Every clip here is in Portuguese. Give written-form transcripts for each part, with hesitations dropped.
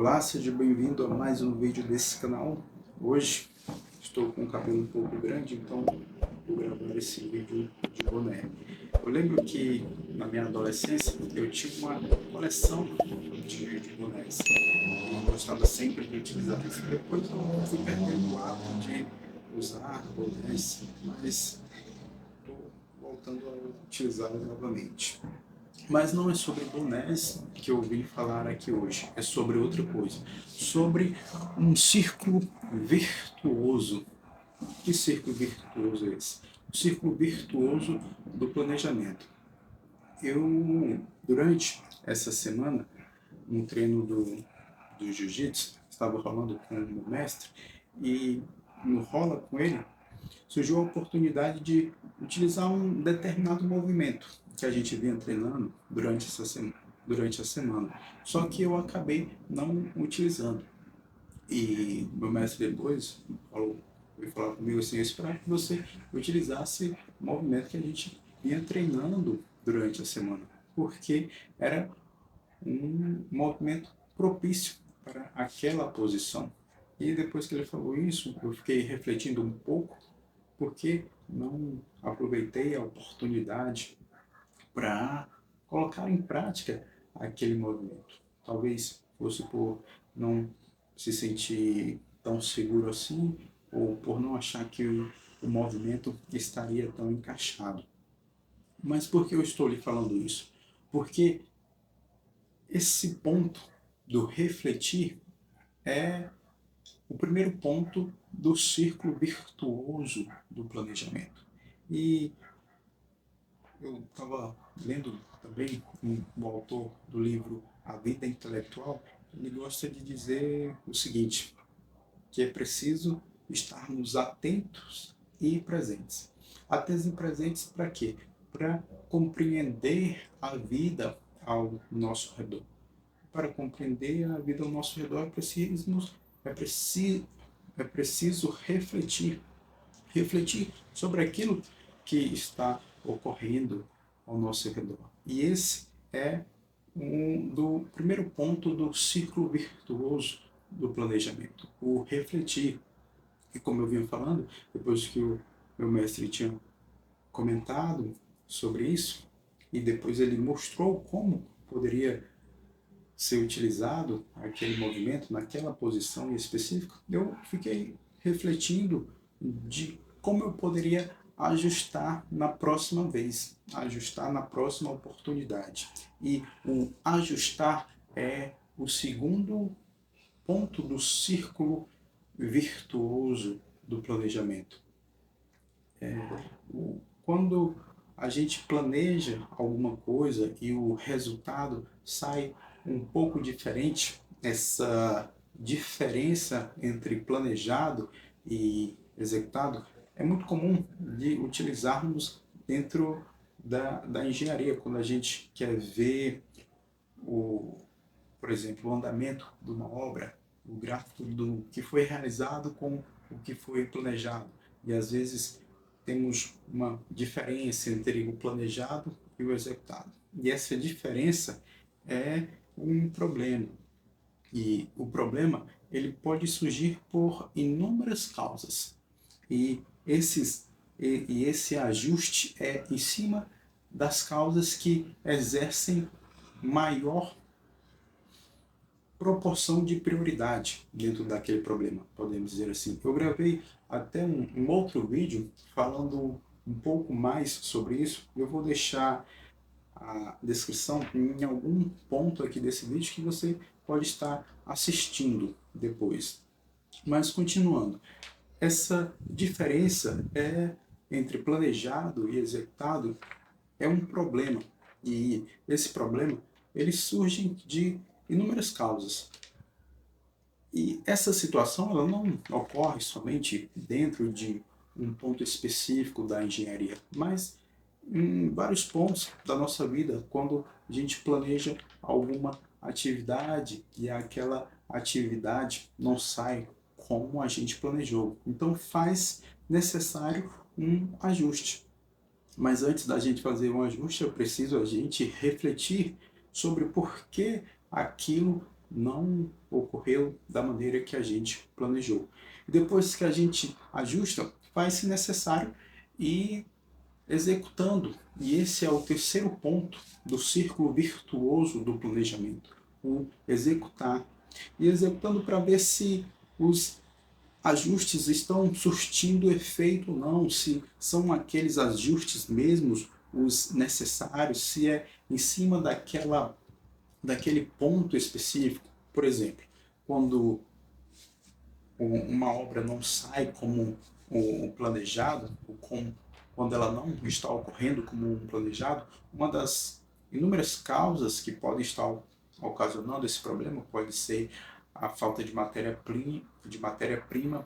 Olá, seja bem-vindo a mais um vídeo desse canal. Hoje estou com o cabelo um pouco grande, então vou gravar esse vídeo de boné. Eu lembro que na minha adolescência eu tinha uma coleção de bonés e gostava sempre de utilizar isso. Depois eu fui perdendo o hábito de usar bonés, mas estou voltando a utilizá-los novamente. Mas não é sobre bonés que eu vim falar aqui hoje, é sobre outra coisa. Sobre um círculo virtuoso. Que círculo virtuoso é esse? O círculo virtuoso do planejamento. Eu, durante essa semana, no treino do jiu-jitsu, estava rolando com o meu mestre e no rola com ele, surgiu a oportunidade de utilizar um determinado movimento que a gente vinha treinando durante a semana. Só que eu acabei não utilizando. E meu mestre depois veio falar comigo assim, eu esperava que você utilizasse o movimento que a gente vinha treinando durante a semana, porque era um movimento propício para aquela posição. E depois que ele falou isso, eu fiquei refletindo um pouco porque não aproveitei a oportunidade para colocar em prática aquele movimento. Talvez fosse por não se sentir tão seguro assim, ou por não achar que o movimento estaria tão encaixado. Mas por que eu estou lhe falando isso? Porque esse ponto do refletir é o primeiro ponto do círculo virtuoso do planejamento. E eu estava lendo também o autor do livro A Vida Intelectual, ele gosta de dizer o seguinte, que é preciso estarmos atentos e presentes. Atentos e presentes para quê? Para compreender a vida ao nosso redor. Para compreender a vida ao nosso redor é preciso, é preciso refletir sobre aquilo que está ocorrendo ao nosso redor. E esse é um do primeiro ponto do ciclo virtuoso do planejamento, o refletir. E como eu vinha falando, depois que o meu mestre tinha comentado sobre isso, e depois ele mostrou como poderia ser utilizado aquele movimento naquela posição específica, eu fiquei refletindo de como eu poderia ajustar na próxima vez, ajustar na próxima oportunidade. E o ajustar é o segundo ponto do círculo virtuoso do planejamento. Quando a gente planeja alguma coisa e o resultado sai um pouco diferente, essa diferença entre planejado e executado é muito comum de utilizarmos dentro da engenharia, quando a gente quer ver, por exemplo, o andamento de uma obra, o gráfico do que foi realizado com o que foi planejado. E às vezes temos uma diferença entre o planejado e o executado. E essa diferença é um problema. E o problema ele pode surgir por inúmeras causas. E, esse ajuste é em cima das causas que exercem maior proporção de prioridade dentro daquele problema, podemos dizer assim. Eu gravei até um outro vídeo falando um pouco mais sobre isso. Eu vou deixar a descrição em algum ponto aqui desse vídeo que você pode estar assistindo depois. Mas continuando, essa diferença entre planejado e executado é um problema. E esse problema ele surge de inúmeras causas. E essa situação ela não ocorre somente dentro de um ponto específico da engenharia, mas em vários pontos da nossa vida, quando a gente planeja alguma atividade e aquela atividade não sai como a gente planejou. Então faz necessário um ajuste. Mas antes da gente fazer um ajuste, é preciso a gente refletir sobre por que aquilo não ocorreu da maneira que a gente planejou. Depois que a gente ajusta, faz-se necessário ir executando. E esse é o terceiro ponto do círculo virtuoso do planejamento, o executar. E executando para ver se os ajustes estão surtindo efeito ou não, se são aqueles ajustes mesmos os necessários, se é em cima daquele ponto específico. Por exemplo, quando uma obra não sai como o planejado, ou quando ela não está ocorrendo como planejado, uma das inúmeras causas que podem estar ocasionando esse problema pode ser a falta de matéria-prima,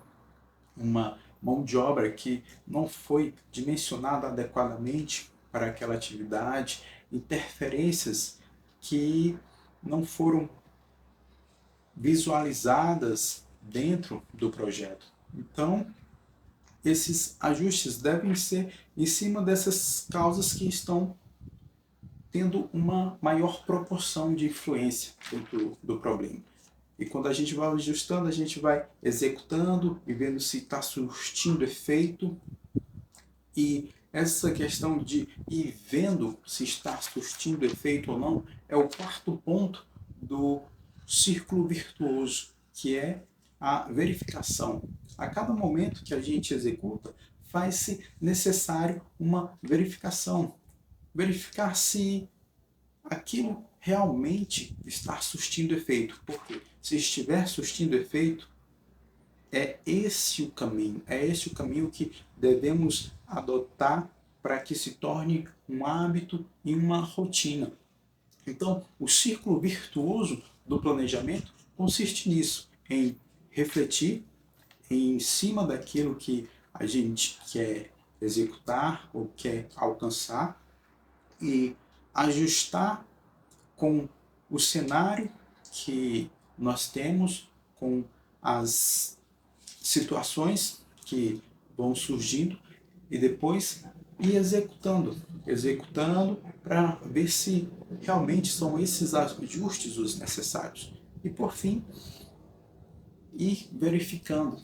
uma mão de obra que não foi dimensionada adequadamente para aquela atividade, interferências que não foram visualizadas dentro do projeto. Então, esses ajustes devem ser em cima dessas causas que estão tendo uma maior proporção de influência dentro do problema. E quando a gente vai ajustando, a gente vai executando e vendo se está surtindo efeito. E essa questão de ir vendo se está surtindo efeito ou não é o quarto ponto do círculo virtuoso, que é a verificação. A cada momento que a gente executa, faz-se necessário uma verificação. Verificar se aquilo realmente está surtindo efeito. Porque se estiver surtindo efeito, é esse o caminho que devemos adotar para que se torne um hábito e uma rotina. Então, o círculo virtuoso do planejamento consiste nisso, em refletir em cima daquilo que a gente quer executar ou quer alcançar e ajustar com o cenário que nós temos, com as situações que vão surgindo e depois ir executando para ver se realmente são esses ajustes os necessários. E por fim, ir verificando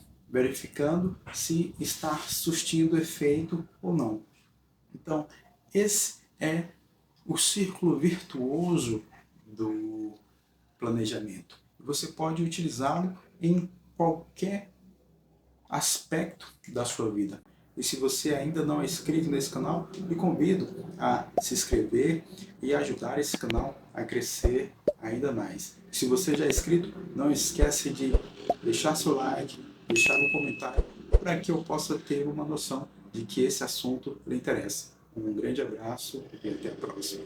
se está surtindo efeito ou não. Então, esse é o círculo virtuoso do planejamento. Você pode utilizá-lo em qualquer aspecto da sua vida. E se você ainda não é inscrito nesse canal, me convido a se inscrever e ajudar esse canal a crescer ainda mais. Se você já é inscrito, não esquece de deixar seu like, deixar um comentário, para que eu possa ter uma noção de que esse assunto lhe interessa. Um grande abraço e até a próxima.